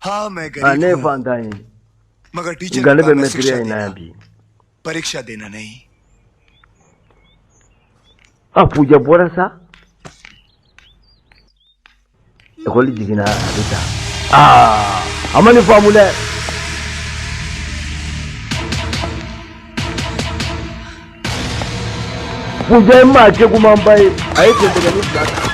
हाँ मैं गरीब नहीं फांदा है मगर टीचर गले पे में मैं शिक्षा क्रिया देना, ना अभी परीक्षा देना नहीं। पूजा बोरा सा एकोली जिगिना बेटा amani formula पूजा में आके कुमांबाई आए थे तो नहीं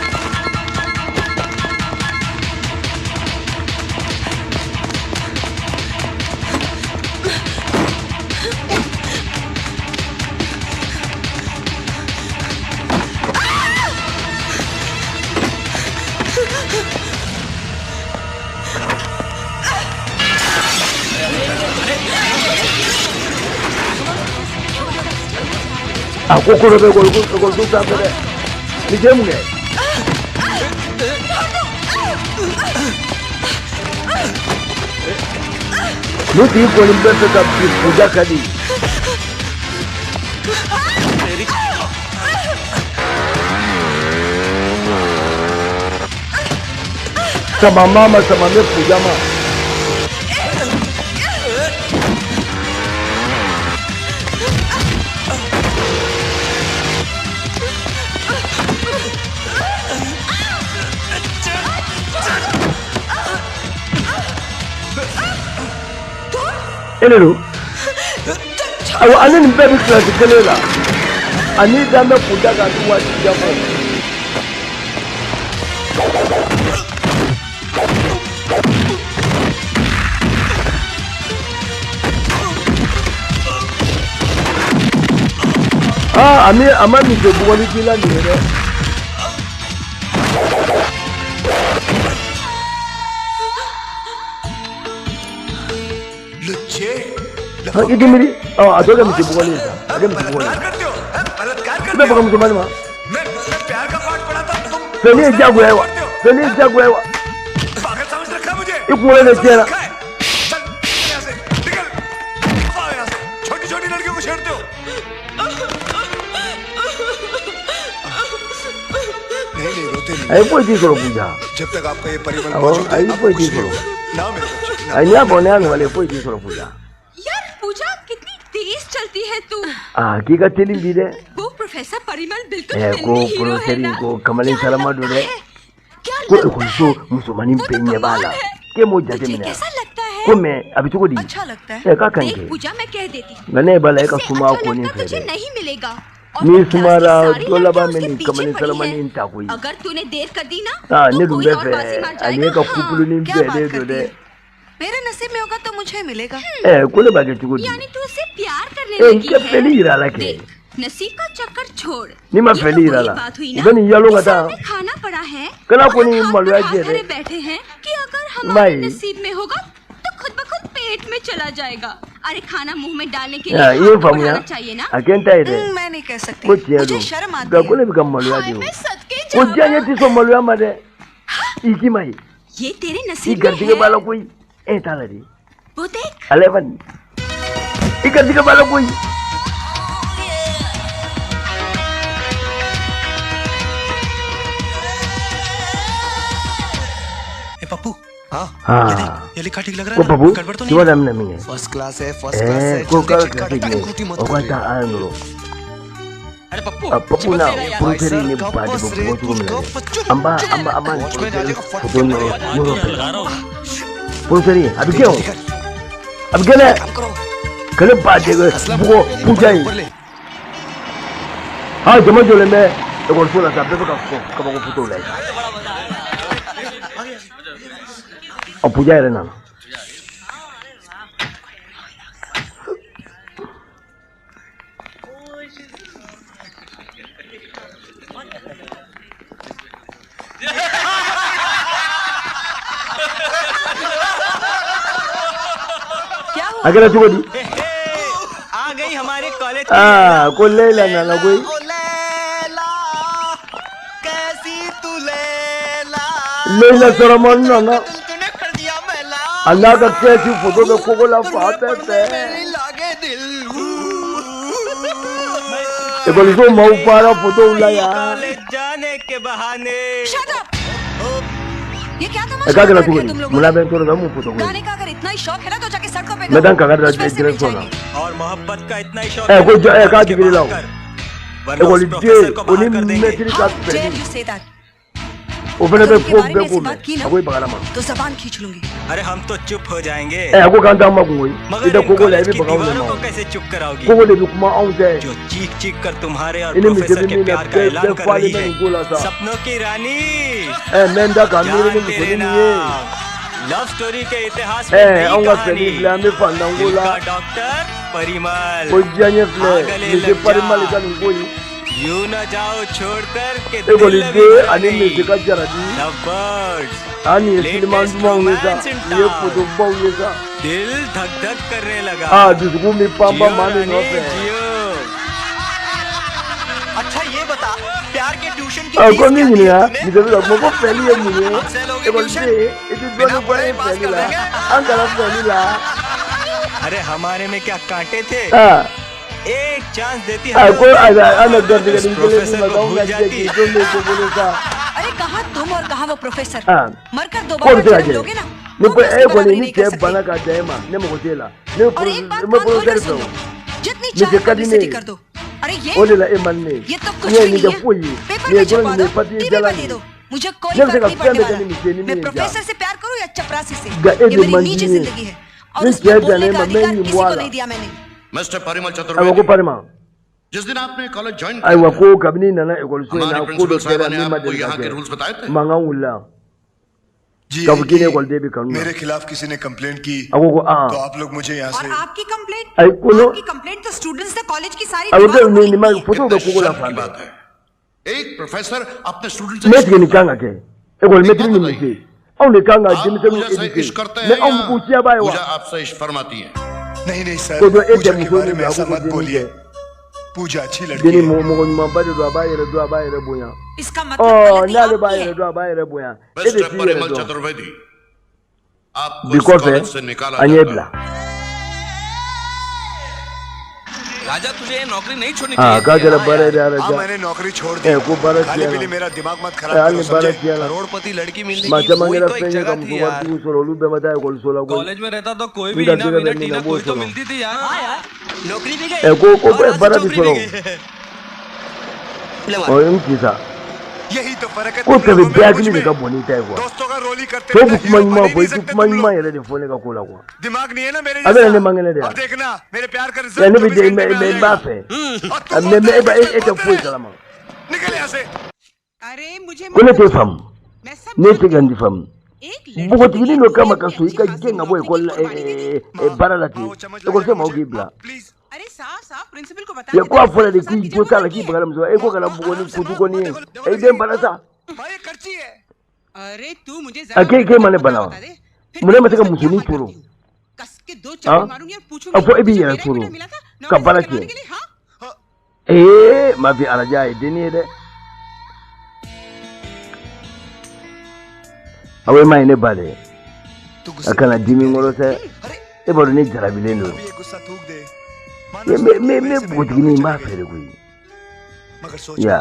Aku kurang gol tu sampai deh. Ni jam ke? Lu ti gol ni tetap puja kali. Sama mama sama me puja mah. Hello. Aku ane ni baby class kelela. Ani dame puja katu wajib jamu. Ama ni je bukan kila ni re. Ini miri, ada kan mesti bukan ini, ada mesti bukan ini. Kita bukan mesti mana mah? Seni jago ya, seni jago ya. Ibu mulai dari mana? छोटी-छोटी लड़कियों को छेड़ते हो। नहीं रोते नहीं। Ayo pergi kalau puja. जब तक आपका ये परिवार मौजूद है, ayo pergi kalau. ना मेरे बच्चे। Ayo बोलने आने वाले pergi kalau puja. यार पूजा कितनी तेज चलती है तू। Kita telim dia. वो प्रोफेसर परिमल बिल्कुल Ko फिल्मी हीरो है profesor ना। ko Kamalin Salama dulu. क्या Ko so musumanin वो तो penye कमाल bala. है। Ke mo jate तुझे mina. कैसा लगता है? Ko मैं अभी तो को दी. अच्छा लगता है। Ka kan देख ke. पूजा मैं कह देती हूँ। Gane bala ka इससे suma अच्छा ko ni लड़का तुझे fere. नहीं मिलेगा। और Ni वो क्लास की sumara सारी dola लड़कियां ba उसके meni पीछे Kamalin पड़ी Salama हैं। ni takui. अगर तूने देर कर दी ना Ni तो कोई lumbe और fe. बाजी मार Ani जाएगा। ka kupulu ni क्या बात bede करती dole. है? मेरे नसीब में होगा तो मुझे मिलेगा। Ko le ba ke chuko di. यानी तू उससे प्यार करने लगी Ke peli है। irala ke. देख नसीब का चक्कर छोड़। Ni ma ये peli तो irala. वही बात हुई ना। Gani yalo कि ngata. सामने खाना पड़ा है। Kana और ko ni हम हाथ malwa पर हाथ je धरे de. बैठे हैं कि अगर हमारे Mai. नसीब में होगा तो खुद ब खुद पेट में चला जाएगा। अरे खाना मुंह में डालने के Ya, लिए ये हाथ तो famu ya. बढ़ाना चाहिए ना। Aken tai de. मैं नहीं कह सकती। Ko tiya मुझे do. शर्म आती Ga ko है। le bi kam malwa हाय di. मैं सदके Ko जाऊँ। janye ti so malwa ma de. Iki mai. ये तेरे I नसीब में gardi ke है। bala koi. Tala di. वो देख 11. I gardi ke bala koi. Pappu हाँ ये लिखा ठीक लग रहा Ko है ना? babu. गड़बड़ तो Coba नहीं dam na minge. First class है फर्स्ट क्लास है Ko ka चिटका ka डाल ni. खूटी मत O ka बोलिए। ta ano. अरे पप्पू Papu na. Ko भाई seri सर ni का pa de बस रे, ko ko तुझको ko. बच्चों Amba वॉच में डालेगा फट Foto no. Muro pe. लगा रहा हूँ Ko seri. Abi kyo. Abi kene. काम करो Kale pa de ko. Aslam Buko puja yi. ऊपर ले हाँ जमा जो ले मैं एक और सोला सा पेपर का कब को फोटो ले और पूजा है ना अगर अच्छी बोली आ गई हमारे कॉलेज को ले लेना ना कोई कैसी तू लैला ले ले तेरा मन ना ना तूने कर दिया मैला अल्लाह का कैसी फोटो में कोकोला पाते थे लागे दिल ये बोली तो मऊ पारा फोटो लाया कॉलेज जाने के बहाने Shut up! ये क्या ए तमाशा का कर गला रखे तू हो तुम लोग? मुला बे तो ना मुंह फोटो गाने का अगर इतना ही शौक है ना तो जाके सड़कों पे मैं गाओ। का कर कुछ पैसे मिल डायरेक्ट सोना जाएंगे। और मोहब्बत का इतना ही शौक ए को तो ए का उसके दिखरी लाओ बाहर कर, ए वरना को उस लिटे प्रोफेसर को बाहर ओनी कर में देंगे। तेरी How का dare पे you say that? ओपन अगर पे उनके पोप बारे पे में ऐसी को बात की ना कोई बगाना मा तो जबान खींच लूंगी। अरे हम तो चुप हो जाएंगे, ए को कांता मा कोई मगर इधर इन को ले कॉलेज भी की बगाओ दीवारों ना को कैसे चुप कराओगी? को ले कुमा आऊं जाए जो चीख चीख कर तुम्हारे और इन्हें प्रोफेसर के मुझे प्यार का ऐलान कर रही है। सपनों की रानी, ए मेंदा का मेरे जान में तेरे सुनी नाम, है लव स्टोरी के इतिहास ए में नई आऊंगा कहानी, सनी प्लान में फंदांगोला दिल का डॉक्टर परिमल, कोई जाने प्ले आगले मुझे लग परिमल जा। का कोई यूं न जाओ छोड़कर के ए दिल बोली अभी दे भरा अनि नहीं। में का जरा दी Love birds, अनि Latest सिनेमा में का romance in ये town. फोटो पाऊ ये का दिल धक धक करने लगा। आ जिसको में पापा जियो माने रानी, न पे जियो। अच्छा ये बता, प्यार के ट्यूशन की आ फीस कौन क्या नहीं दी है तूने? इधर तो हमको पहली है मुझे हमसे लोगे ए बोली ट्यूशन? दे इधर बिना दोनों पढ़े पढ़े पास पहली कर ला देंगे? अंकल पहली ला अरे हमारे में क्या कांटे थे? हां एक चांस देती आ को अलग कर उस देंगे प्रोफेसर को बताऊंगा भूल जाती। कि तुम मेरे को बोले था अरे कहाँ तुम और कहाँ वो प्रोफेसर? हाँ। मरकर कौन दोबारा से जन्म आगे लोगे ना? ने वो को भी उसकी ए बराबरी बोली नहीं नहीं कर के सकते। बना का जाए मां ने मको तेला ने और एक बात मैं कान बोल खोल कर कर सुन दो लो, जितनी मुझे चाहे कभी पब्लिसिटी नहीं। कर दो। अरे ओले ला ए मन ने ये तो कुछ ये भी नहीं नहीं जब कोई है। पेपर ये में जो छपवा दो, ने पति टीवी जला पे दे दो। मुझे कोई जब फर्क से नहीं कब पड़ने से वाला। नहीं नहीं मैं नहीं प्रोफेसर से प्यार करूं या चपरासी से, गा- ये ये मेरी मंजी निजी है। जिंदगी है और नहीं उसमें क्या बोलने जाने का मैं अधिकार नहीं किसी को मुआला। नहीं दिया मैंने। मिस्टर परिमल अब को चतुर्वेदी, परमा जिस दिन आपने कॉलेज ज्वाइन आई वो किया को कभी नहीं ना एकोल से हमारे ना को प्रिंसिपल दो साहब तेरा ने नहीं आपको मदद यहाँ के कर रूल्स बताए थे? मांगा उल्ला जी कब की ने यही कोल दे भी करूंगा मेरे खिलाफ किसी ने कंप्लेंट की अब को तो आप लोग मुझे यहाँ और से आपकी कंप्लेंट? आई को आपकी कंप्लेंट तो स्टूडेंट्स ने कॉलेज की सारी अब दीवारों तो पर नहीं लिखी मैं है। फोटो कितने को ला शर्म की फाड़ बात है। एक प्रोफेसर अपने स्टूडेंट मैं से के निकांगा के एकोल में तीन बताइए। मिनट और निकांगा आप जिम से पूजा से इश्क करते हैं मैं या हम पूछिया बाय पूजा वा आपसे इश्क फरमाती है? नहीं सर को जो एक पूजा जब के मुझे बारे में ऐसा लागू मत को बोलिए। देनी पूजा अच्छी लड़की देनी है। मो नंबर दो बाय रे बोया इसका मतलब ओ गलती ना आपकी बाय है। रे बाय रे बोया मिस्टर परिमल चतुर्वेदी, आपको इस बिकॉज कॉलेज से निकाला अनेबला जाता है। राजा तुझे ये नौकरी नहीं छोड़नी हां चाहिए का थी, जरा हाँ बड़े यार। रे हाँ राजा मैंने नौकरी छोड़ ए दी। को बड़ा खाली किया पीली मेरा दिमाग मत खराब यार करो ने बड़ा समझे? किया करोड़पति लड़की मिलने माचा की कोई मंगेरा तो एक पेंगे जगह कम थी को यार। तू सोलू बे बताए कोल सोला को कॉलेज में रहता तो कोई भी इधर इना जगह बिना नहीं टीना ना कोई बोल तो सुनो। मिलती थी यार। हाँ यार, नौकरी भी ए गई को और आज बड़ा चौकड़ी छोड़ो भी गई। ले मार। और इन चीजा यही तो फर्क है को तुम कभी लोगों में बैग मुझ नहीं में। का बोनी तय हुआ दोस्तों का रोल ही करते तो बिना बुक हीरो मन बन मा ही नहीं बोई सकते बुक तुम मन लोग। मा ये रे फोन का कोला हुआ दिमाग नहीं है ना मेरे अबे जैसा। नहीं मांगने दे अब देखना मेरे प्यार का यानी रिजल्ट भी 24 जे घंटे में आ मैं जाएगा। बाप है और तुम अब बोलते मैं हो बा कि एक बोलते फुल रहे। सलाम निकल यहाँ से। अरे मुझे कोने ते फम मैं सब ने जानती ते हूँ। गंदी फम एक लड़की बहुत के गिनी लिए नो तूने कम अपनी का सुई का अच्छी जेंगा खासी बोय नौकरी कोल की कुर्बानी दे दी। ए बारालाती वो चम्मच तो को से लाएगा मौगी मुझे। बला प्लीज अरे साफ प्रिंसिपल को बता ये देना को कि फुल दी साल की की जो जमा साल की की है। बगलम जो एको गला बोनी कुदु को नहीं ए दे बरासा भाई खर्ची है। अरे तू मुझे के के माने बता बनाओ दे, फिर मुने मैं मत का उसका मुसुनी क्या हाल छोड़ो करती हूँ। कस के दो हाँ? चप्पल मारूंगी और पूछूंगी अब वो ए भी तुझे यार मेरा छोड़ो बेटा मिला था नौकरी कब्बाला से करवाने के के लिए, हाँ? ए मा भी आना जाए देनी रे अवे मायने बाले तू गुस्से akana में dimi ngoro se अरे e bodo ni jara bilendo अभी ये गुस्सा थूक दे। ye me botgini ma fere gui मगर सोच ya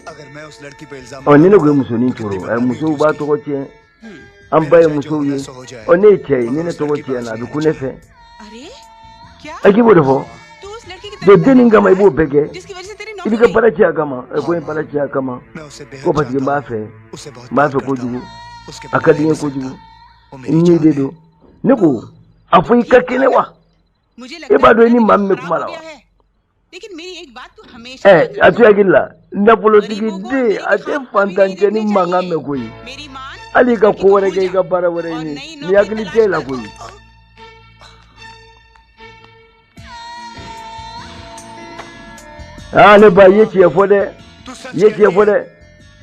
अगर मैं उस लड़की पे इल्जाम o ni no gwe muso ni toro e muso ba to goche an baye muso ye o ne che ni ne to goche na du kunefe अरे क्या aki bodo fo तू उस लड़की की do तरफ denin ga mai bo bege जिसकी वजह से तेरी ibi नौकरी ga गई। parachi kama e ko parachi kama मैं उसे बेहद ko patge चाहता ma हूँ। fe उसे बहुत ma प्यार fe ko करता jugu हूँ। उसके बिना akadi रह ko नहीं jugu सकता। वो मेरी ni जान de है। do ne ko afui ka kene wa मुझे e लगता ba do है ni तेरा mamme दिमाग kuma खराब la हो गया है। लेकिन मेरी एक बात तू हमेशा eh याद रखना। atu agilla na politiki गरीबों को de अमीरी की ate खाक कभी fantanje नहीं ni देखनी manga चाहिए। me koi मेरी मान ali ka लड़की को ko wore भूल ke जा ka bara wore और ni नई ni नौकरी agli तलाश te la कर। koi ah ne ba ye che fo de तू सच ye che fo de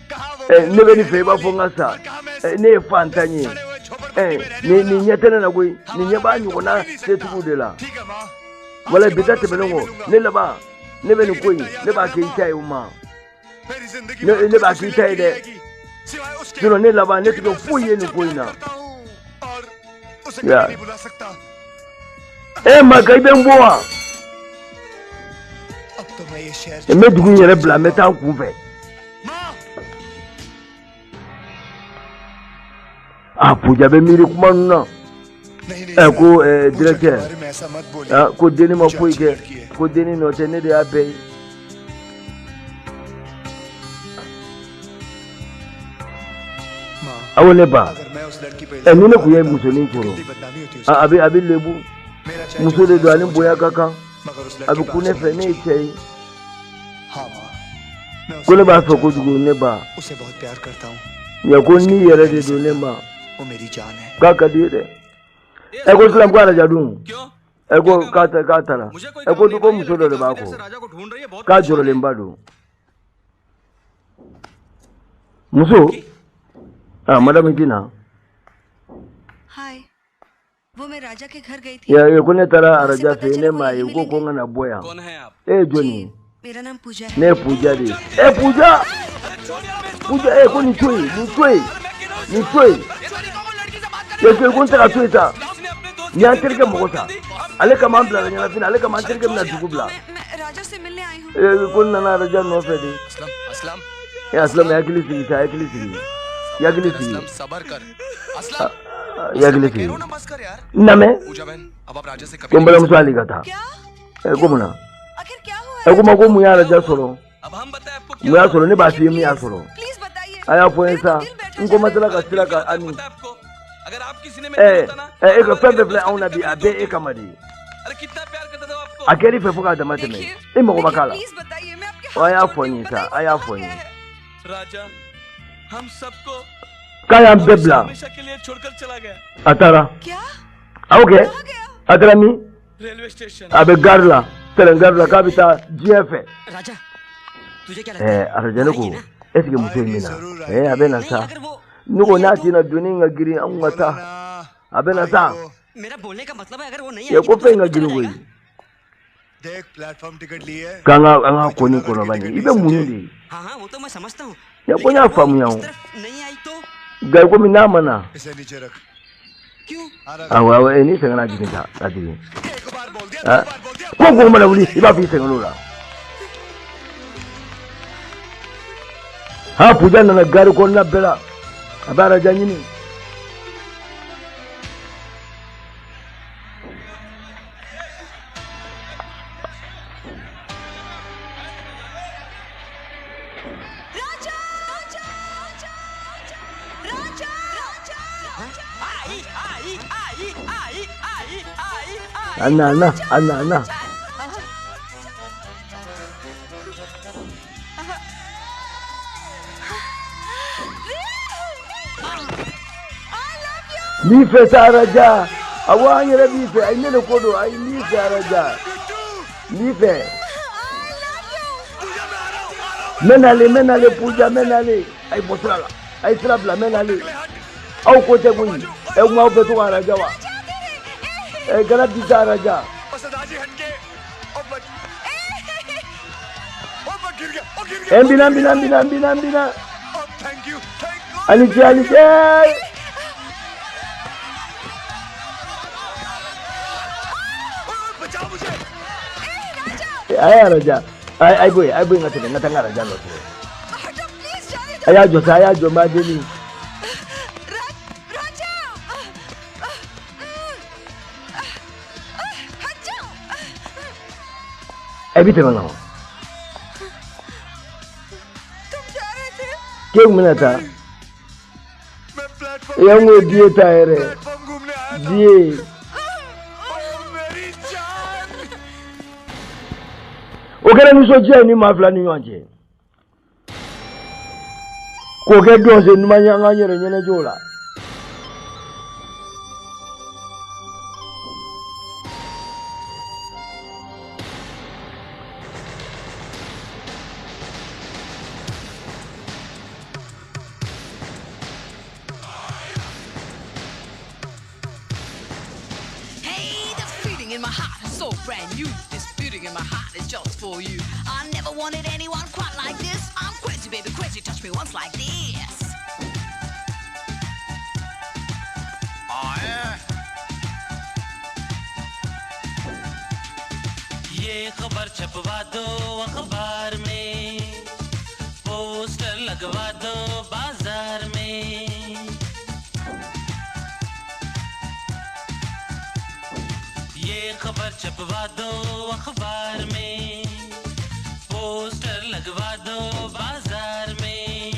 कहाँ वो ne be ni मेरे fe ba वाली fo ngasa और कहाँ मैं ne fantanye सड़े हुए झोपड़पट्टी में रहने ni वाला। ni nyete na koi ni हमारा nya ba प्यार ni तो ko na हो ही नहीं se सकता। tu de la ठीक है माँ। wala आज के bita बाद te मैं be उसे ngo नहीं मिलूंगा। ne la ba ne be ni लेकिन koi इतना याद ne ba रखना ke ita ma मेरी जिंदगी ने- में ने कोई बाकी दूसरी चाहे लड़की दे। नहीं आएगी, सिवाय उसके। सुनो ने la ba ne क्योंकि to मैं उससे fo ye ni सच्चा koi प्यार na करता हूँ और उसे या। कभी नहीं भुला सकता। ma kai ben boa अब तो मैं ये शहर e me dugu yere bla me ta ku fe माँ पूजा बे मेरी कुमार ना नहीं नहीं को सर, पूजा के director बारे में ऐसा मत बोलिए। को देनी ma मुझे कोई अच्छी के लड़की है। को देनी नोटे ने दे abe माँ, awole ba अगर मैं उस लड़की पे ni ne ku ye musoni तो koro कितनी बदनामी होती है उसकी। abi lebu मेरा चाहे muso जो de do ani सोच boya ले, kaka मगर उस abi लड़की ku ne पे fe ne chei हाँ माँ, मैं उसे ko le ba बहुत so ko चाहता dugu हूँ, ne ba उसे बहुत प्यार करता हूँ। ya ko ni yere de do ne ma वो मेरी जान है। kaka di de ko islam ko ara jadun क्यों ko ka tara मुझे कोई ko du ko muso do de ba ko राजा को ढूंढ रही है बहुत ka joro le mbadu muso madam jina हाय वो मैं राजा के घर गई थी। ya ko ne tara वहाँ से araja पता fe चला ne वो ma यहीं ko ko मिलेंगे। ngana boya कौन है आप Johnny जी, मेरा नाम पूजा है। ne puja de puja ko ni tui ya ke kun ta tui ta ni an tirke mo ta ale ka man bla na fin ale ka man tirke na dugubla मैं राजा से मिलने आई हूँ। kun na raja no fe de Aslam Aslam ya aslam ya kili sigi ya kili sigi Aslam सबर कर Aslam ya kili sigi ना बस कर यार na me पूजा बहन अब आप राजा से कभी kumbala mswali kata क्या ko muna आखिर क्या हुआ? ko ma ko mu ya raja soro अब हम बताएं आपको mu ya soro ne ba fi mu ya soro please बताइए। aya fo मेरा esa तो दिल बैठा in ko जा रहा matala ka sira ka ani पता है आपको अगर आप किसी ने मेरे होता ना e ko pepe fle auna bi abe e kamari अरे कितना प्यार करता था वो आपको akeri fe fuka da mate me देखिए, e mo ko makala please बताइए, मैं आपके aya हाथ fo जोड़ती ni हूँ, sa बताइए aya क्या fo हो ni गया है? राजा हम सबको kaya bebla हमेशा के लिए छोड़कर चला गया atara क्या okay कहाँ गया? atara mi railway station abe garla telengarla kabita gfa राजा तुझे क्या लगता है arajane ko esike muso आएगी mina जरूर आएगी। abe na नहीं sa अगर वो nuko na tina duni nga giri an wata abe na sa मेरा बोलने का मतलब है अगर वो नहीं ya आएगी ko तो fe सब nga कुछ giri चला wei जाएगा। देख प्लेटफॉर्म टिकट ली है। kanga anga ko ni ko na bani ibe munudi हाँ हाँ वो तो मैं समझता हूँ ya ko लेकिन nya अगर वो famu ya इस तरफ नहीं आई तो ga ko mi na mana इसे नीचे रख। क्यों awa ni sengana giri ta adiri एक बार बोल दिया, Ah. दो बार बोल दिया। ko ko mala wuli iba fi sengalo la ha puja na gari ko na bela abara janyini राजा राजा राजा राजा आई आई आई आई आई आई आई Anna. Nife Saraja. Awan yere nife. Ay ne kodo. Ay nife Saraja. Nife. Menale puja menale. Ay botrala. Ay trabla menale. Au kote kuni. Ay mau betu Saraja wa. Ay galap di Saraja. और सरदारजी हटके और बच गिर गया और गिर गया। Bina. और थैंक यू Alice. बचाओ मुझे। Ay Raja. Ay boy ngatanga Raja no. हटो प्लीज जाने दो। Ayajo madeni. राजा हट जाओ। Everything now. तुम जा रहे थे? Kek minata. मैं platform Yang we die tire. Platform घूमने आया था। Die. ओ मेरी जान। Okere miso je ni mafla ni wanje. Ko ke doze ni manyanga nyene jola. Hey, this beating in my heart is so brand new. This beating in my heart is just for you. I never wanted anyone quite like this. I'm crazy, baby, crazy. Touch me once like this. ये खबर छपवा दो अखबार में, poster लगवा दो बाजार में। ये खबर छपवा दो अखबार में, पोस्टर लगवा दो बाजार में।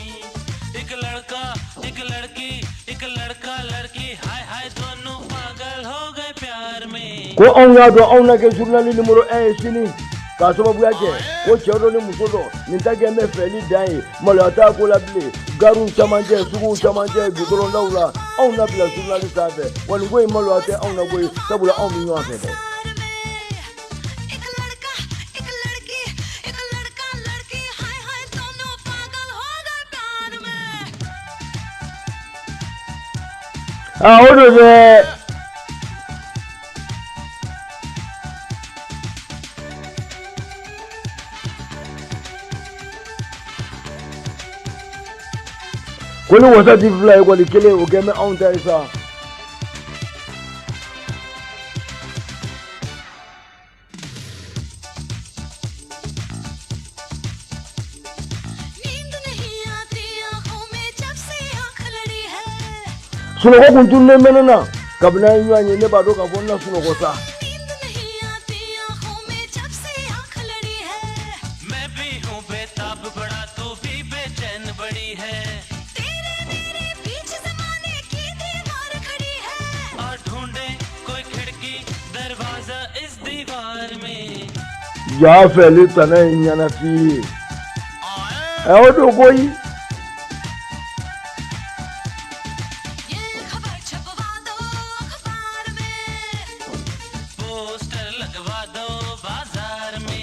एक लड़का एक लड़की, एक लड़का लड़की, हाय हाय दोनों पागल हो गए प्यार में। Ko onga do onga ke journal numero 1 sini. Ka sababu yake ko chero ni musodo nitage me feli dai malata ko labli garu chamanje sugu chamanje gudoro ndaula onga bila journal sabe wani go malate onga go sabula on mi nwa fede. Ah, odo de Kuni wasa di fly ko likele o game on ta isa. Suno ko kuntu ne menena kabna yanye ne ba do ka fonna suno ko sa. मैं भी हूँ बेताब बड़ा, तू भी बेचैन बड़ी है, और ढूंढे कोई खिड़की दरवाजा इस दीवार में। Ya feli tana nyana fi. Odo koi poster लगवा दो बाजार में।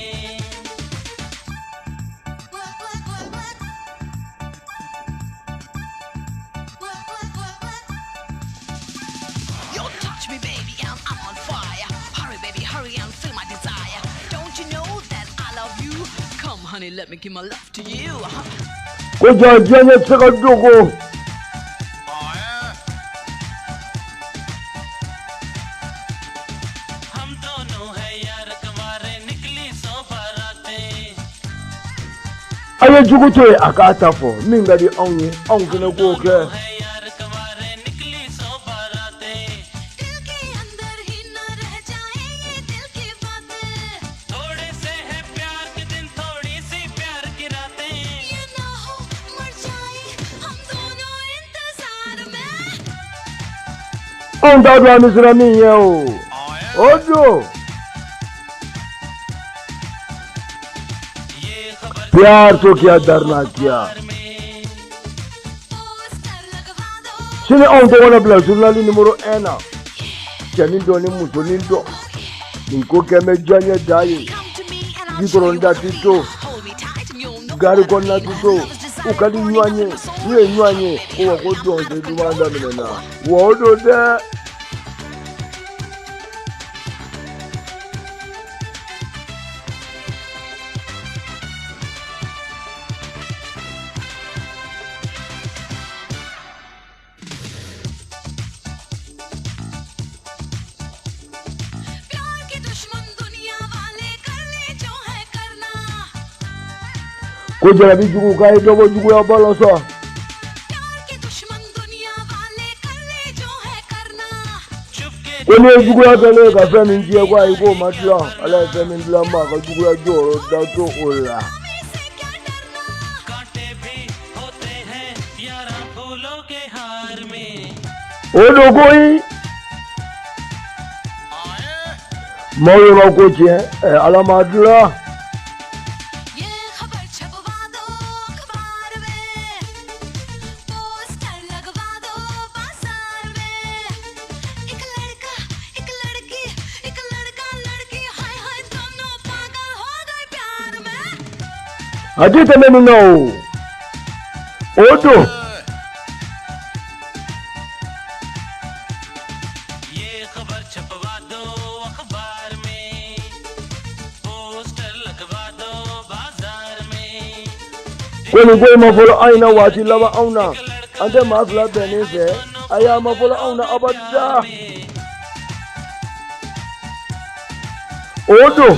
You touch me, baby, and I'm on fire. Hurry, baby, hurry and feel my desire. Don't you know that I love you? Come, honey, let me give my love to you. ko jaje ne tsaka dogo. हम दोनों है यार कमारे, निकली सो बारातें। Aye jugu to akata fo minga di onye onkene ko ke. है यार कमारे, निकली सो बारातें। थोड़े से है प्यार के दिन, थोड़ी सी प्यार की रातें। On da do misra mi ye o. Odo ये खबर प्यार तो क्या डरना क्या. Sini on to wana bla journal numero 1. Chani do ni musoni do. Ni ko keme janye dai. Gikoronda tito. Gari konna tito. Ukali nyanye. Ye nyanye ko ko do se dumanda menena. Wodo de ko jarabi jugu kai dogo jugu ya baloso. Ko ne jugu ya tele ka fe min je kwa iko matla ala fe min la ma ka jugu ya joro da to ola. कांटे भी होते हैं यारा फूलों के हार में। Odo koi Moyo ba ko che ala madla. Adi teme mi no. Odo ये खबर छपवा दो अखबार में, पोस्टर लगवा दो बाजार में। ko ni go ma folo aina wati laba auna. Ande ma fla benese aya ma folo auna abada. Odo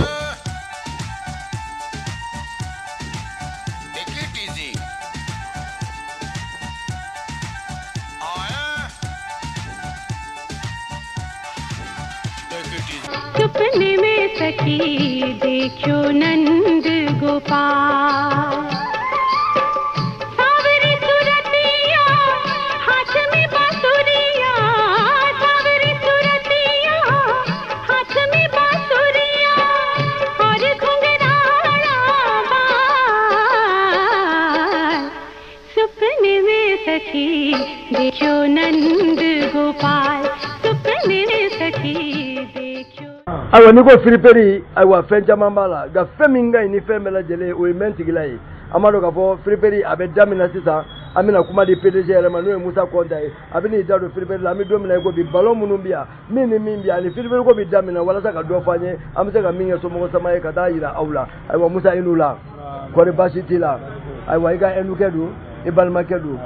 Take it easy. Take it easy. सपने में सखी देखो नंद गोपाल सावरी सुरतिया हाथ में बांसुरिया सावरी सुरतिया हाथ में बांसुरिया और घुंघराला बाल सपने में सखी देखो नंद गोपाल सपने में सखी देखो awa ni ko friperi awa fenja mambala ga feminga ni femela jele o imenti gilai amado ka fo friperi abe damina sisa amina kuma di PDG ele Manuel Musa Konta abini dado friperi la mi domina ko bi ballon munumbia mini mimbia ni friperi ko bi damina wala saka do fanye amse ga minga so mo sama e kada ira aula aiwa Musa inula ko re bashitila aiwa iga enukedu ibalma kedu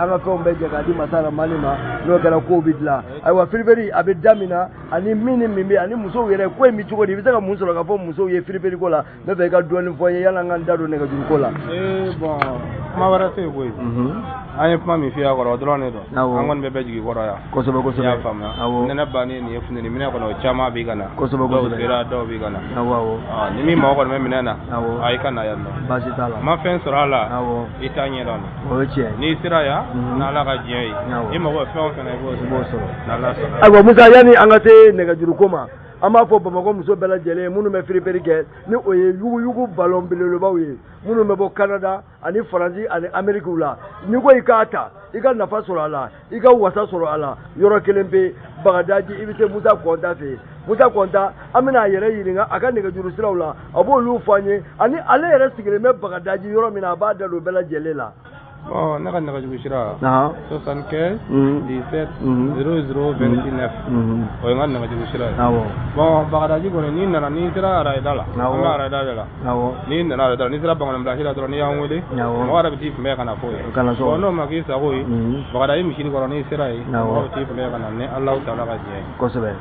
anga ko mbeje ga di masala malima no kala ko bidla aiwa friperi abe damina ani mini mimbi ani muso yere ko mi chugo di bisaka muso ga fo muso ye friperi ko la me be ga doni fo ye yala nganda do ne ga juru ko la bon ma wara te boy anye pama mi fiya ko drone do angon be beji ko ya ko so ya famna nena bani ni efune ni mina ko no chama bi gana ko so ko dira do bi gana awo ni mi ma ko me minana ay kana ya no basi tala ma fen surala itanye don o che ni sira ya na la ga jey e ma ko fe on kana bo so na la so aiwa Musa yani angate ne ga juru koma ama fo Bamako muso bela jele munu me friperi ke ni oye yugu ballon bilelo bawe munu me bo Canada ani France ani America la ni ko ikata ika nafa soro ala ika wasa soro ala yoro kelembe bagadaji ibite Musa Konta fe Musa Konta amina yere yiringa aka ne ga juru sirawla abo lu fanye ani ale yere sigire me bagadaji yoro mina ba da do bela jele la bon naka jugusira 75 17 0029 o ngan naka jugusira bon bagadaji ko ni nana ni sira ara dala ama ara dala ni nana ara dala ni sira bangon mla sira ni yawole mo ara biti me kana fo ko no magi sa ko bagadaji mi shiri ko ni sira yi o ti me kana ne Allah taala ga je ko sebe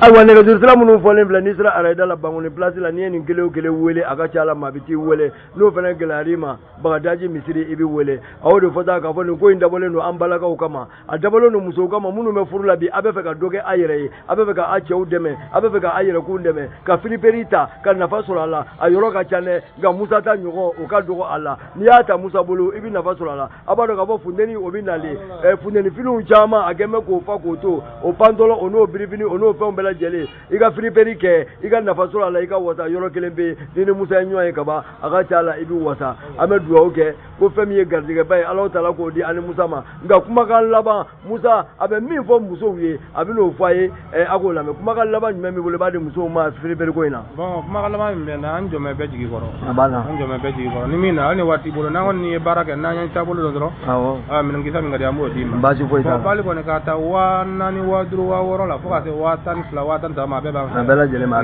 awa ne ga jurusila munu fo le bla ni sira ara dala bangon place la ni en gele wele aga chala mabiti wele no fana gelarima bagadaji misiri ibi wele awdo fota ka foni ko inda bole no ambala ka kama adabolo no muso kama munu me furula bi abe fe ka doge ayere abe fe ka ache udeme abe fe ka ayere ku ndeme ka filiperita ka nafa sura la ayoro ka chane ga Musa ta nyugo o ka dogo ala ni ata Musa bolo ibi nafa sura la abado ka fo fundeni obinale fundeni filu chama ageme ko fa ko to o pandolo ono biribini ono fe ombela jele iga filiperike iga nafa sura la iga wata yoro kelembe ni Musa nyoy ka ba aga chala ibi wata amedu oke ko femi gardiga bay Allah taala ko di ani Musa ma nga kuma kan laba Musa abe min fo muso wiye abino faye agola me kuma kan laba nyame bole bade muso ma fribere ko ina bon kuma kan laba me na anjo me beji goro abana anjo me beji goro ni mina ani wati bolo na woni baraka na nya tabolo do do awo min ngisa mi ngadi ambo di ma baji ko ita bali ko ne kata wa nani wa duru wa woro la foka se wa tan fla wa tan ma be ba bela jele ma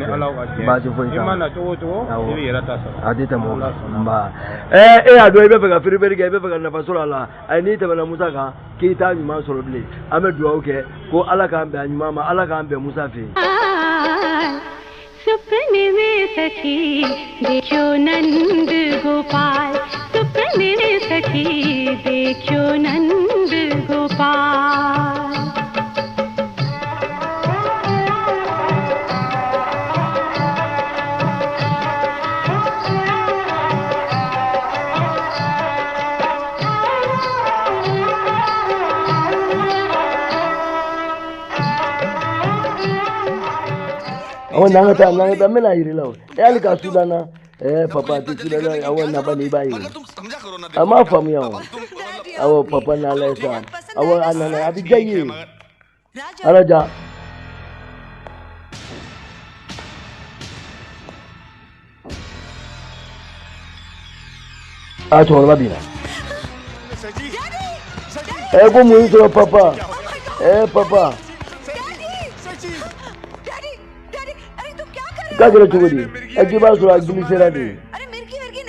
baji ko ita imana to ibi yera ta so adita mo ba ado ibe ga fribere ga ibe ga na fasura la ai ni ta bana Musa ka ki ta nyuma soro bile ame duwa oke ko ala ka ambe anyuma ma ala ka ambe Musa fe सपने में सखी देखो नंद गोपाल सपने में सखी देखो Nand Gopal awon nangata mena yiri law ali ka sudana papa ti sudana awon na bani bayi ama famu yawo awo papa na lesa awon anana abi gayi araja a to babina ko mu so papa papa क्या करे चुगली एक बार सुरा गुली से रानी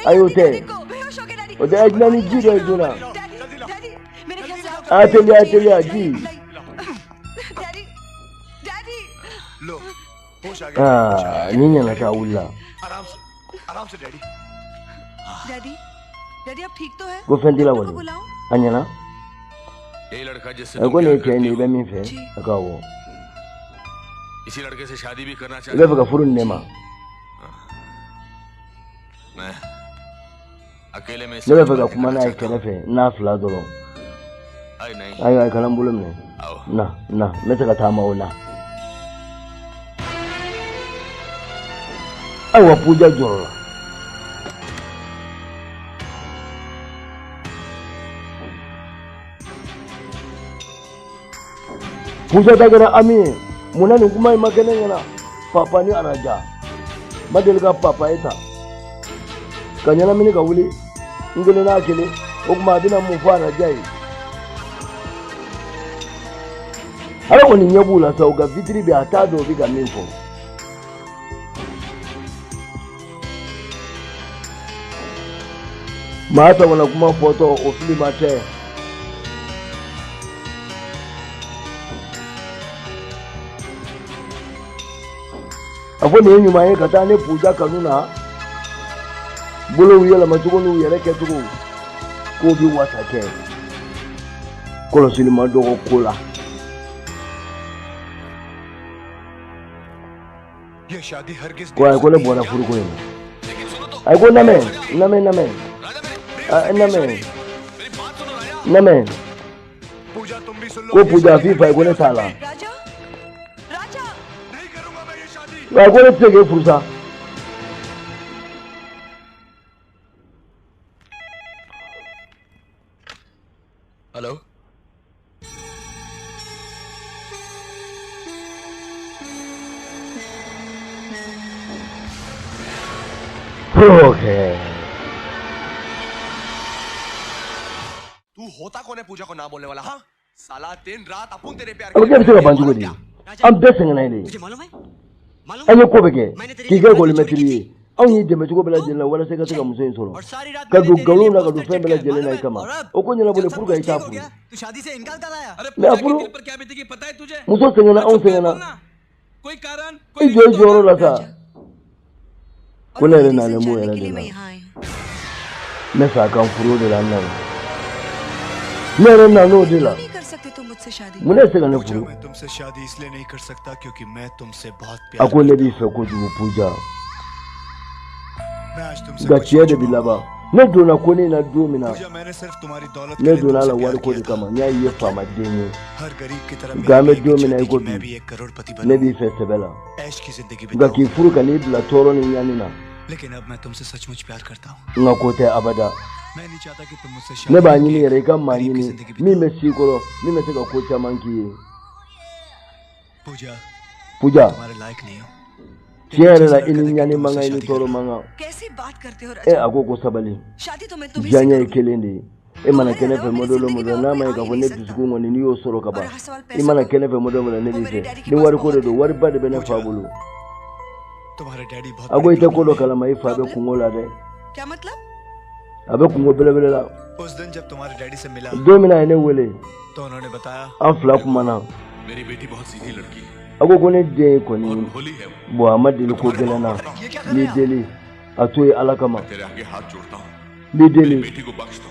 आयो थे वो तो इतना नहीं जी रहे जो ना आते लिया जी नहीं ना क्या उल्ला डैडी आप ठीक तो है वो फैंटिला बोले अन्यना ये लड़का जिससे को नहीं चाहिए नहीं बे मिफे अकाओ इसी लड़के से शादी भी करना चाहता हूँ। इधर फुरुन नेमा। मैं अकेले में इधर फगा कुमाना एक केनेफे ना फ्ला दोलो। आई नहीं। आई कलम बुलम ने। ना मैं तो कथा माओ ना। वो पूजा जोड़ा। पूजा तक अमी मुना नुकुमा मकने ना पापा ने अराजा मदल का पापा था कन्या मिनी कवली इंगले ना अकेले उकमा बिना मुफा राजा ही अरे वो नहीं बोला सौगा वितरी भी आता दो भी करने को माता वाला कुमा फोटो ओफली माटे अब नहीं नुमाए कथा ने पूजा करूँ ना बोलो ये लम्बा चुको नु ये रखे चुको को भी हुआ था क्या कोलो सिनेमा दो को कोला ये शादी हरगिज़ को आई कोले बोला फुर कोई आई को नमे पूजा तुम भी सुन लो को पूजा भी फाई कोने साला राजा राजा नहीं करूंगा मैं ये शादी आई कोले चेके फुरसा हेलो ओके तू होता कौन है पूजा को ना बोलने वाला? हाँ साला दिन रात अपन तेरे प्यार अब क्या बिचरा बांचू को दी अब दस संग नहीं तुझे मालूम है अयो को बेके की के गोली में तिरी अब ये जमे चुको बेला जेल वाला से का मुझे छोड़ो कदू गलू ना कदू फे बेला जेल नहीं कमा ओ को जना बोले पुर गई था तू शादी से इनकार कर आया। अरे मैं पूजा के अपुरो दिल पर क्या बीतेगी पता है तुझे? मुझे संग ना ओ संग ना कोई कारण कोई जो जोरो लगा कोने रे ना ले मुए के लिए रे मैं यहाँ आई हूँ। मैं साका पुरो दे लाना मेरे नानो दिला नहीं कर सकते तुम मुझसे शादी। मुने से गने पूजा पुरो मैं तुमसे शादी इसलिए नहीं कर सकता क्योंकि मैं तुमसे बहुत प्यार ako le bi fe ko ju पूजा मैं आज तुमसे gachiye de bilaba ne dona ko ne na do mina पूजा मैंने सिर्फ तुम्हारी दौलत ne के लिए dona la तुमसे war प्यार ko किया de था। kama nya ye fama denye हर गरीब की तरह ga me मेरी do भी mina इच्छा थी ko कि bi मैं भी एक करोड़पति ne बनूं, bi fe sebela ऐश की जिंदगी ga ki बिताऊं। furu ka ni bila toro ni yani na लेकिन अब मैं तुमसे सचमुच प्यार करता हूँ। nga ko te abada मैं नहीं चाहता कि तुम मुझसे ne शादी ba ni ni करके re ka ma ni गरीब की ni जिंदगी mi बिताओ। me si ko mi me se ka ko cha man ki पूजा पूजा तुम्हारे लायक नहीं हो। chere la ini yani manga ini toro manga कैसी बात करते हो e राजा? ako ko sabali शादी तो मैं तुम्ही से janya करूंगी। ikelendi e mana kene fe modolo mo na ma ka fone disuku ngoni ni yo soro ka ba e mana kene fe modolo mo ne bi fe ni wari ko do wari ba de bene fa bulu तुम्हारे daddy बहुत ago ite ko do kala mai fa be kungola de क्या मतलब? abe kungo bele bele la उस दिन जब तुम्हारे daddy से मिला do mina ene wele तो उन्होंने बताया an fla kuma na मेरी बेटी बहुत सीधी लड़की है ago ko ne de ko ni और भोली है वो। bo amadi ko gele na ni deli atoy alakama तेरे आगे हाथ जोड़ता हूँ, ni deli बेटी को बख्श दो।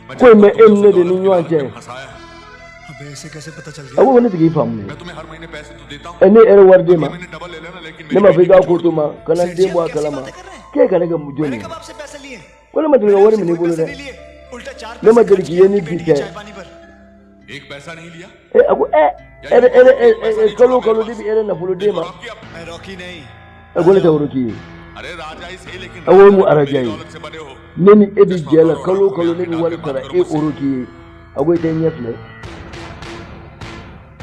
मैं कोई जानता मैं हूँ तुमसे एमने दे दौलत नहीं की हुआ लालच में है। फंसाया है। अबे इसे कैसे पता चल गया? ago ko ne tigi fam ne मैं तुम्हें हर महीने पैसे तो देता हूँ, ene ere war de ma मैंने डबल ले लेना, लेकिन ne मेरी ma बेटी figa को ko छोड़ to दो। ma kana de bo kalama ke kana ga mujoni कब आपसे पैसे लिए? ko ne ma diga wari mini bulu de नहीं लिए, उल्टा 4 ne ma पैसे खर्च dirki किए yeni अपनी बेटी dite की चाय पानी पर। एक पैसा नहीं लिया। e ago ere kalo di bi ere na fulu de ma आपकी अब- मैं रॉकी नहीं, ago ne ta wuruki अरे राजा ही सही, लेकिन अवो राजा मु तुम araja मेरी yi. दौलत से बने हो। neni ebi jela kalo ne bi wari tara e uruki ago ite nyefle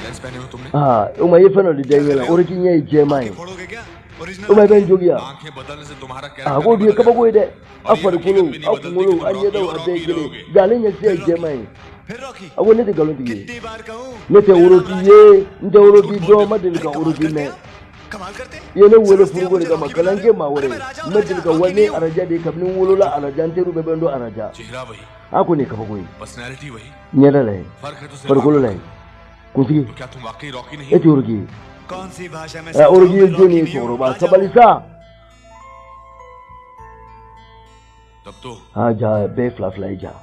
lens पहने हो तुमने, ah o ma yefano di dengela uruki nyai jemai फोड़ोगे क्या? o original ma ben jogiya आंखें बदलने से तुम्हारा ah कैरेक्टर go नहीं di ka ba बदलेगा। go de और ये afar हकीकत kulu भी नहीं बदलती akumulo कि तुम anye da रॉकी wa और de रॉकी gele रहोगे। gale nya se jemai फिर Rocky ago ne de galo di कितनी बार कहूँ ne te uruki ye nte uruki do ma de ka uruki me कमाल करते ye ne wele furgo de kama kalange ma wore me de ka wani araja de kabnin wolola araja te rube bendo araja चेहरा वही, ako ne ka ba go personality वही, nyada lai फर्क है तो सिर्फ farkolo आंखों lai kuntigi का। क्या तुम वाकई रॉकी नहीं e हो? te uruki कौन सी भाषा में uruki ye joni soro ba sabalisa तब तो ha ja be fla fla ja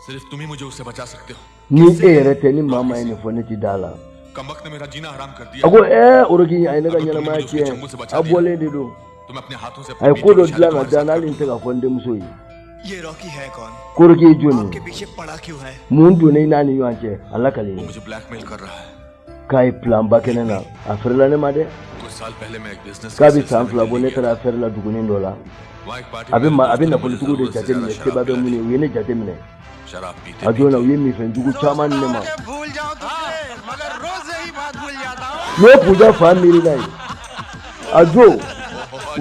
सिर्फ तुम ही मुझे उससे बचा सकते हो। ni e rete ni mama ene fo ne ti dala कमबख्त ने मेरा जीना हराम कर दिया। Ako oroki ay naga nyana ma che abole de do. तुम अपने हाथों से Ay ko do dila na dana lin te ga fonde muso yi. ये रॉकी है कौन? Koroki joni. आपके पीछे पड़ा क्यों है? Mundu ne nani yo anche Allah kale. वो मुझे ब्लैकमेल कर रहा है। Kai plan ba kenana afirla ne ma de. कुछ साल पहले मैं एक business Ka bi san fla bone tara afirla dugunin dola. Abin na politiku de jate mine ke ba be mune wene jate mine. शराब पीते Adona wi mi fen dugu chaman ne ma. भूल जाओ तुझे मगर रोज यही बात भूल जाता हूँ। Ne puja family nai. Ajo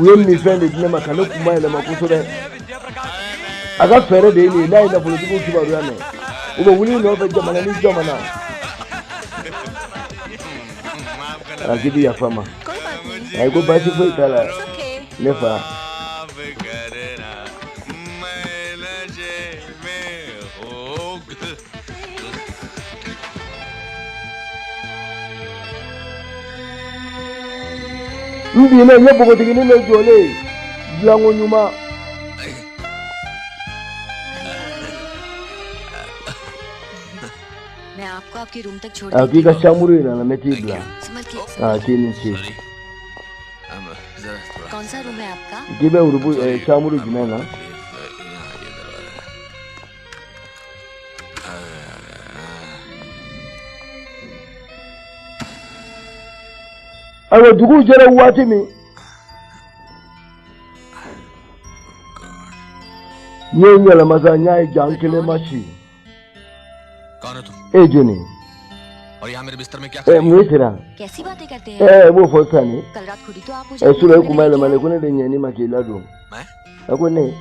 wi mi fen de ne ma kana kuma ne ma kuso de. Aga fere de ni nai na politiku ki ba ruya ne. Ugo wuli no be jamana ni jamana. Agidi ya fama. Ai go ba shi foi kala. Ne fa. Ndi ne yebo ko tigini ne jole. Blango nyuma. मैं आपको आपके room तक छोड़ Aki ka chamuru ina na meti bla. समझ के Kini chi. कौन सा room है आपका? Gibe urubu chamuru jimena. Awa dugu jere wati mi. Nye la maza nyai jankele mashi. कौन है तुम? Joni. और यहाँ मेरे बिस्तर में क्या कर रही हो? Muisira. कैसी बातें करते हैं? Wo fosani. कल रात खुद ही तो आप मुझे Sura kumala mane kune de nyani makila do. मैं? Akone.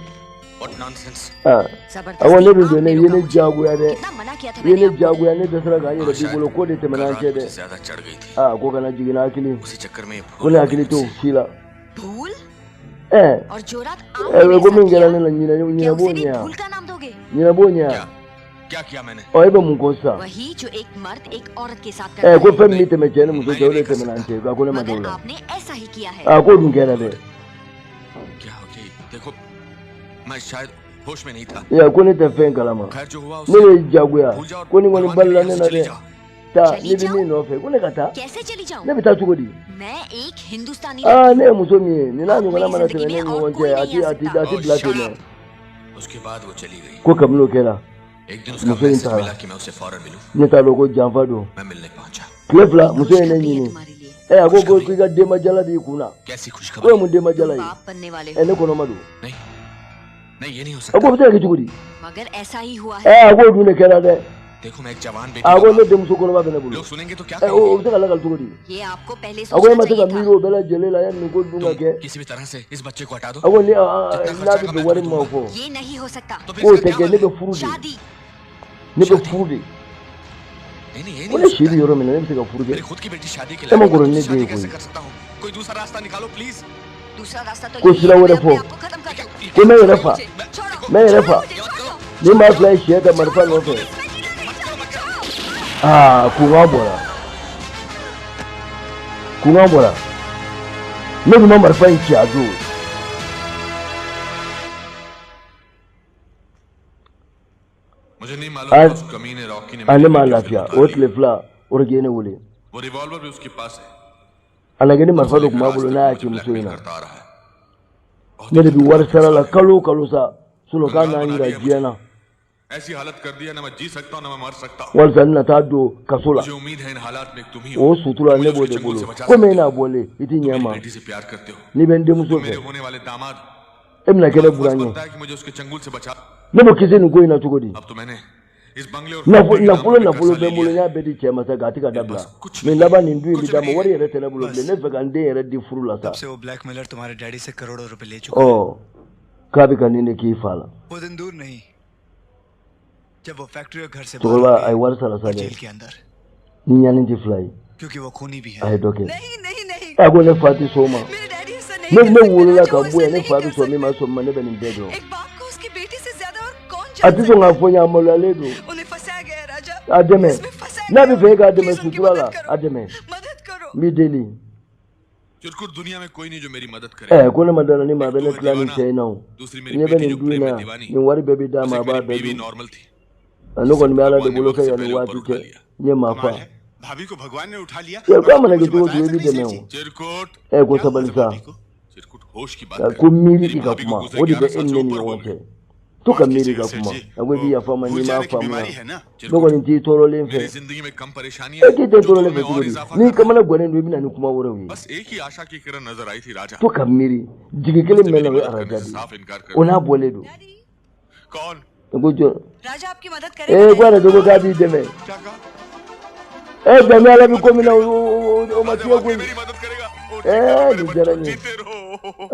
What nonsense? Awa ne do ne yene jagu ya de. कितना मना किया था Yene jagu ya ne dasara ga yene bigulo ko de te mananje de. ज्यादा चढ़ गई थी। Ko kana jigina akili. उसी चक्कर में Kune akili to shila. भूल Eh. और जो रात आप Ko min gala ne la nyina nyina bonya. भूल का नाम दोगे? Nyina bonya. क्या किया मैंने? Oiba munkosa. वही जो एक मर्द एक औरत के साथ करता Ko है fem mi te me chene muso jawle te mananje ka kone मगर madola. आपने ऐसा ही किया है Ko dun kera de. क्या हो गई? देखो मैं शायद होश में नहीं था। Ya kone te fen kalama. खैर जो हुआ Ne ne jagu ya. Koni ngoni balla ne na de. Ta ni bi ni no fe kone kata. कैसे चली जाऊं? Ne bita chugodi. मैं एक हिंदुस्तानी Ne muso mi ni na nyongana mana te ne ngonje ati blato ne. उसके बाद वो चली गई। Ko kamno kera. एक दिन उसका मैसेज मिला कि मैं उससे फौरन मिलूं। Ne ta logo jamfa do. मैं मिलने पहुंचा। Klefla muso ne ni. Ago go ki ga de majala di kuna. कैसी Ko खुशखबरी? mu de majala yi. बाप बनने वाले Ne kono madu. नहीं नहीं ये नहीं हो सकता। Ago bita ki chugodi. मगर ऐसा ही हुआ है Ago du ne kera de. देखो मैं एक जवान बेटी Ago का ne de muso kono ba bene bulu. लोग सुनेंगे तो क्या O कहेंगे? bita kala kal chugodi. ये आपको पहले Ago सोचना ma te ga चाहिए था miro bela jele la ya ni ko dunga ke. किसी भी तरह से इस बच्चे को हटा दो। Ago ni na bi do wari ma fo. ये नहीं हो सकता तो फिर Ko इसका te क्या ke ne मतलब? be furu de. शादी Ne be furu de. नहीं नहीं ये नहीं Ko हो ne सकता। shiri yoro mena ne be furu de. मेरी खुद की बेटी शादी के Ema लायक है, kuro मैं ne शादी de कैसे कोई. कर सकता हूँ? कोई दूसरा रास्ता निकालो प्लीज। दूसरा रास्ता तो Ko यही sila है, wore मैं fo. अपने आप को खत्म कर दूं। Ko me refa. छोड़ो, Me refa. Ni ma fly shi ta marfa no fe. Kunga bora. Kunga bora. Ne bi ma marfa ki azu. मुझे नहीं मालूम उस कमीने रॉकी ने Ane ma lafiya. O tlefla orge ne wule. वो revolver भी उसके पास है। Alage ni marfa do kuma bulu na yake muso ina. करता आ रहा है। Ne de bi war sara la kalo sa. Sulo ka na ira jiana. ऐसी हालत कर दिया ना मैं जी सकता हूँ ना मैं मर सकता हूँ। Wal sanna ta do kasola. मुझे उम्मीद है इन हालात में तुम ही हो। O sutura ne bode bulu. Ko me na bole iti nyama. बेटी से प्यार करते हो। Ni bende muso मेरे fe. होने वाले दामाद Emna kele फर्ज buranyo. बनता है कि मुझे उसके चंगुल से बचा। Ne bo kise ni ko ina chugodi. अब तो मैंने इस बंगले और Na फैक्ट्री के नाम पे na कर्जा pulo ले be लिया mulo है। nya be di chema sa gati ka dabla. Me laba ni ndu mi dama wari yere tele bulo ble ne fe kan de yere di furu la sa. तब से वो blackmailer तुम्हारे daddy से करोड़ों रुपए ले चुका Oh. Ka bi kan ni ki fala. वो दिन दूर नहीं जब वो फैक्ट्री और घर से To बाहर ba हो ai गए war sala sa और de. जेल के अंदर Ni nya ni ti fly. क्योंकि वो खूनी भी है Ai doke. नहीं नहीं नहीं Ago ne fati soma. मेरे डैडी ऐसा नहीं Ne कर wolo सकते la ना, ka जो bu ऐसा ne नहीं fati कर so mi सकते। ma so ma ne be ni bedo. एक बाप को उसकी बेटी से ज्यादा और कौन Ati so nga fonya amolo aledo. उन्हें फंसाया गया है राजा Ademe. इसमें फंसाया Na गया bi fe ka ademe please उनकी sutura la. मदद करो Ademe. मदद करो Mi deli. चिरकुट दुनिया में कोई नहीं जो मेरी मदद करे। Ko ne madara ni ma be ne klani chai now. दूसरी मेरी Ni be बेटी ni जो प्रेम में duina. Deewani. Ni wari be bi da बस ma एक ba मेरी be बीवी du. नॉर्मल थी। Ano kon me ala de भगवान ने bolo वक्त ka से ya पहले ni ऊपर wati उठा ke. लिया। Ni ma fa. भाभी को भगवान ने उठा लिया ये क्या मना के तू भी दे मैं चिरकुट को सबलिसा चिरकुट होश की बात को मीरी की kuma वो दे enne ni wote to ka miri ka kuma agwe bi ya fama ni ma fama dogo ni ti toro len fe जिंदगी में कम परेशानियां है ti toro len fe ni kamala gwane ndo bi na ni kuma wore wi बस एक ही आशा की किरण नजर आई थी राजा to ka miri jigi kele mena we araja साफ इनकार कर ona bole do कौन को जो राजा आपकी मदद करेगा gwana dogo ka bi de me dame ala bi komi na o matiya ko मेरी मदद करेगा ni jara ni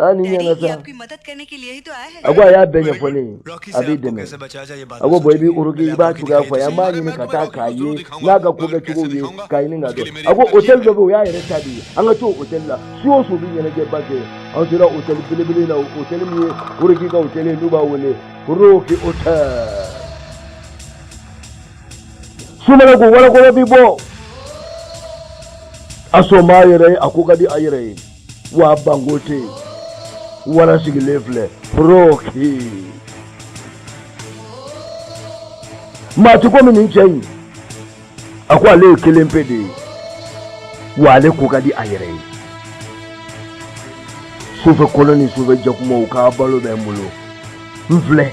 ani ni na sa आपकी मदद करने के लिए ही तो आया है agwa ya benya fone abi de me कैसे बचा जाए ये बात agwa boy bi urugi ba tuga fa ya ma ni ka ta kaye na ga ko ga tugo wi kai ni ga do agwa hotel do ya yare tadi an ga to hotel la so so bi ne je ba ke an sira hotel bilibili na hotel mi urugi ga hotel ni ba wole roki hotel suma go wala ko bi bo aso ma yare akuga di ayire wa bangote wala sigilefle roki ma tuko mini nchen akwa le kelempede wa le kuga di ayire sufe koloni sufe jakumo ka balo be mulo mfle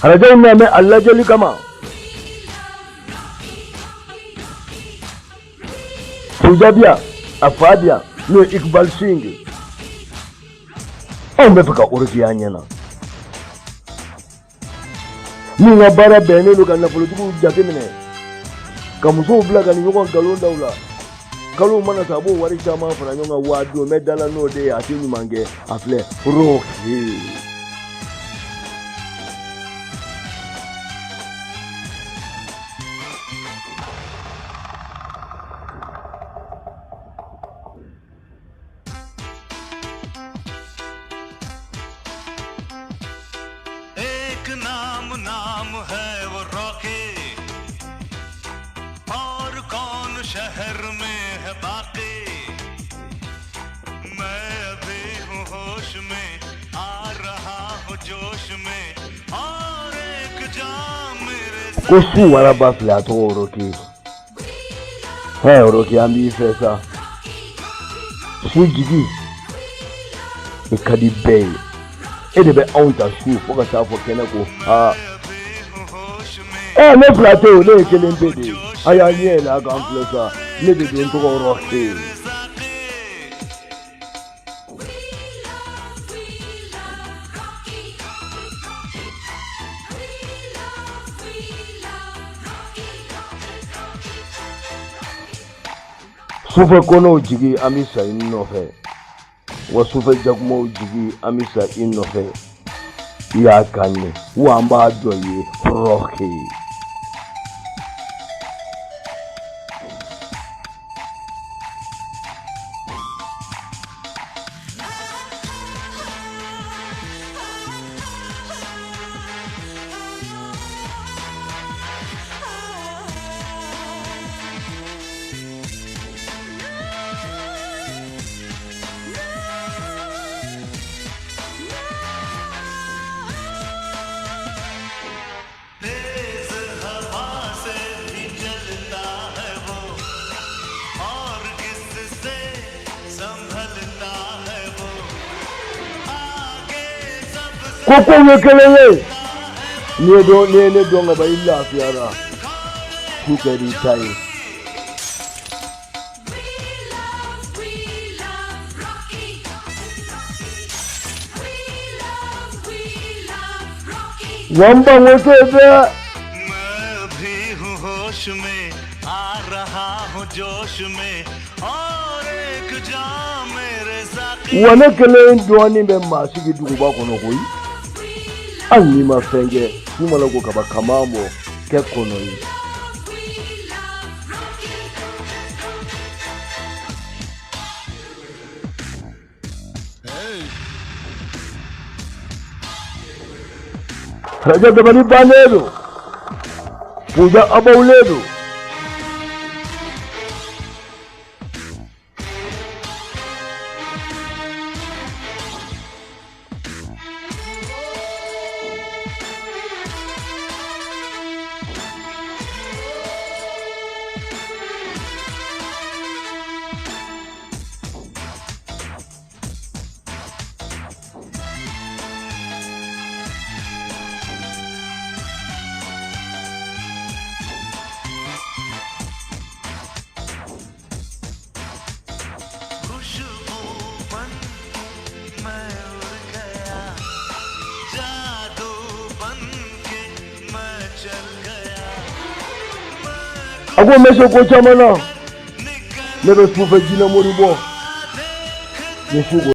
harajan na mai Allah jali kama Fujabiya Afabiya no Iqbal Singh on be fika urfi anyana ni na bara bene lo kana politiku jate mine kamuso blaga ni yoko galo daula kalo mana sabo wari chama franyo nga wadu medala no de atini mange afle roki नाम है वो Rocky और कौन शहर में है बाकी मैं अभी हूँ होश में आ रहा हूँ जोश में और एक जाम मेरे kosu wala ba flato roki roki ambi fesa sujigi ikadi bay ede be onta shu foka sa fo kenako me flato le kelempede aya nyela ga amplesa le de don to roki sufe kono jigi amisa inofe wa sufe jakumo jigi amisa inofe ya kanye wamba doye roki koko wekelele ne do ngaba illa fiara kukari tai wamba wote be मैं भी हूँ होश में आ रहा हूँ जोश में और एक जाम मेरे साकी wane kele ndwani be masigi dugu ba kono koyi anni ma fenge kuma lago kaba kamamo ke kono yi raja da bani banelo puja abauledo Ako meso ko chamana. Nebe spufe jina moribo. Nefugo.